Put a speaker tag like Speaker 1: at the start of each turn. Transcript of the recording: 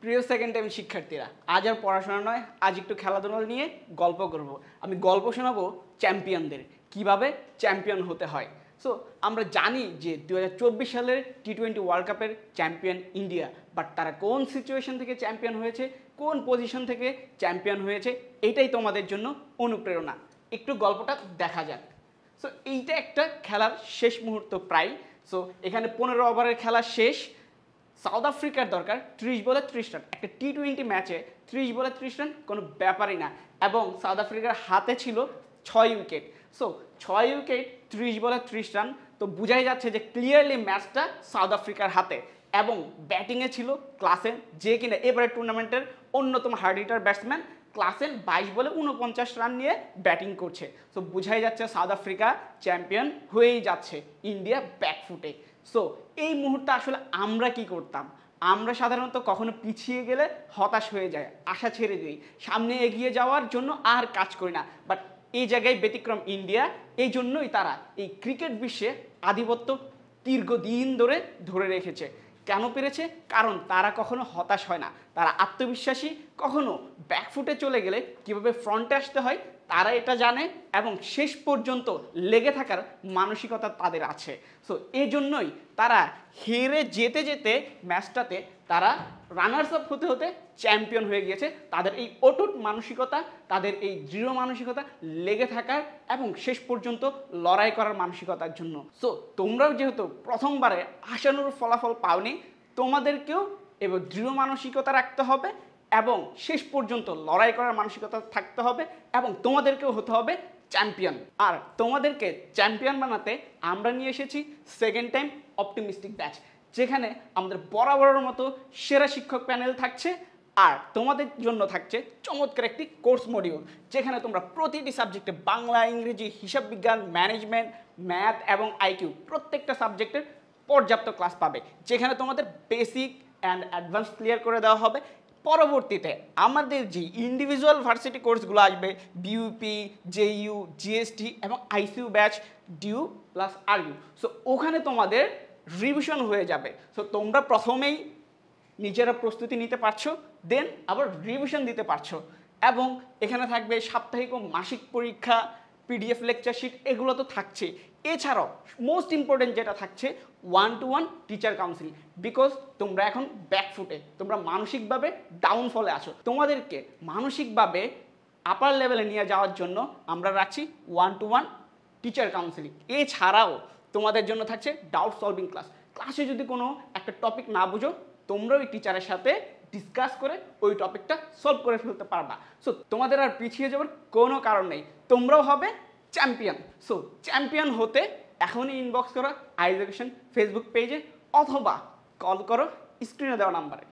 Speaker 1: প্রিয় second time শিক্ষার্থীরা, আজ আর পড়াশোনা নয়, আজ একটু খেলাধুলা নিয়ে গল্প করব। আমি গল্প শোনাবো চ্যাম্পিয়নদের, কিভাবে চ্যাম্পিয়ন হতে হয়। সো আমরা জানি যে 2024 সালের টি-20 ওয়ার্ল্ড কাপের চ্যাম্পিয়ন ইন্ডিয়া, বাট তারা কোন সিচুয়েশন থেকে চ্যাম্পিয়ন হয়েছে, কোন পজিশন থেকে চ্যাম্পিয়ন হয়েছে, এটাই তোমাদের জন্য অনুপ্রেরণা। একটু গল্পটা দেখা যাক। সো এইটা একটা খেলার শেষ মুহূর্ত প্রায়। সো এখানে 15 ওভারের খেলা শেষ। সাউথ আফ্রিকার দরকার 30 বলে 30 রান। একটা টি-20 ম্যাচে 30 বলে 30 রান কোনো ব্যাপারই না, এবং সাউথ আফ্রিকার হাতে ছিল 6 উইকেট। সো 6 উইকেট 30 বলে 30 রান, তো বোঝাই যাচ্ছে যে ক্লিয়ারলি ম্যাচটা সাউথ আফ্রিকার হাতে। এবং ব্যাটিংয়ে ছিল ক্লাসেন, যে কিনা এবারে টুর্নামেন্টের অন্যতম হার্ড হিটার ব্যাটসম্যান। ক্লাসেন 22 বলে 49 রান নিয়ে ব্যাটিং করছে। সো বোঝাই যাচ্ছে সাউথ আফ্রিকা চ্যাম্পিয়ন হয়েই যাচ্ছে, ইন্ডিয়া ব্যাকফুটে। সো এই মুহূর্তে আসলে আমরা কি করতাম? আমরা সাধারণত কখনো পিছিয়ে গেলে হতাশ হয়ে যায়, আশা ছেড়ে দিই, সামনে এগিয়ে যাওয়ার জন্য আর কাজ করি না। বাট এই জায়গায় ব্যতিক্রম ইন্ডিয়া। এই জন্যই তারা এই ক্রিকেট বিশ্বে আধিপত্য দীর্ঘদিন ধরে রেখেছে। কেন পেরেছে? কারণ তারা কখনো হতাশ হয় না, তারা আত্মবিশ্বাসী। কখনো ব্যাকফুটে চলে গেলে কীভাবে ফ্রন্টে আসতে হয় তারা এটা জানে, এবং শেষ পর্যন্ত লেগে থাকার মানসিকতা তাদের আছে। সো এই জন্যই তারা হেরে যেতে যেতে ম্যাচটাতে তারা রানার্স আপ হতে হতে চ্যাম্পিয়ন হয়ে গিয়েছে। তাদের এই অটুট মানসিকতা, তাদের এই দৃঢ় মানসিকতা, লেগে থাকার এবং শেষ পর্যন্ত লড়াই করার মানসিকতার জন্য। সো তোমরাও যেহেতু প্রথমবারে আশানুরূপ ফলাফল পাওনি, তোমাদেরকেও এবার দৃঢ় মানসিকতা রাখতে হবে এবং শেষ পর্যন্ত লড়াই করার মানসিকতা থাকতে হবে, এবং তোমাদেরকেও হতে হবে চ্যাম্পিয়ন। আর তোমাদেরকে চ্যাম্পিয়ন বানাতে আমরা নিয়ে এসেছি সেকেন্ড টাইম অপটিমিস্টিক ব্যাচ, যেখানে আমাদের বরাবরের মতো সেরা শিক্ষক প্যানেল থাকছে। আর তোমাদের জন্য থাকছে চমৎকার একটি কোর্স মডিউল, যেখানে তোমরা প্রতিটি সাবজেক্টে বাংলা, ইংরেজি, হিসাব বিজ্ঞান, ম্যানেজমেন্ট, ম্যাথ এবং আইকিউ প্রত্যেকটা সাবজেক্টের পর্যাপ্ত ক্লাস পাবে, যেখানে তোমাদের বেসিক অ্যান্ড অ্যাডভান্স ক্লিয়ার করে দেওয়া হবে। পরবর্তীতে আমাদের যে ইন্ডিভিজুয়াল ভার্সিটি কোর্সগুলো আসবে, বিইউপি, জেইউ, জিএসটি এবং ICU batch, DU plus RU. So ওখানে তোমাদের রিভিশন হয়ে যাবে। সো তোমরা প্রথমেই নিজেরা প্রস্তুতি নিতে পারছো, দেন আবার রিভিশন দিতে পারছো। এবং এখানে থাকবে সাপ্তাহিক ও মাসিক পরীক্ষা, পিডিএফ লেকচার শিট, এগুলো তো থাকছে। এছাড়াও মোস্ট ইম্পর্টেন্ট যেটা থাকছে, 1-to-1 টিচার কাউন্সিলিং। বিকজ তোমরা এখন ব্যাকফুটে, তোমরা মানসিকভাবে ডাউনফলে আছো। তোমাদেরকে মানসিকভাবে আপার লেভেলে নিয়ে যাওয়ার জন্য আমরা রাখছি 1-to-1 টিচার কাউন্সিলিং। এছাড়াও তোমাদের জন্য থাকছে ডাউট সলভিং ক্লাস। ক্লাসে যদি কোনো একটা টপিক না বুঝো, তোমরা ওই টিচারের সাথে ডিসকাস করে ওই টপিকটা সলভ করে ফেলতে পারবা। সো তোমাদের আর পিছিয়ে যাওয়ার কোনো কারণ নেই, তোমরাও হবে চ্যাম্পিয়ন। সো চ্যাম্পিয়ন হতে এখনই ইনবক্স করো আইজ এডুকেশন ফেসবুক পেজে, অথবা কল করো স্ক্রিনে দেওয়া নাম্বারে।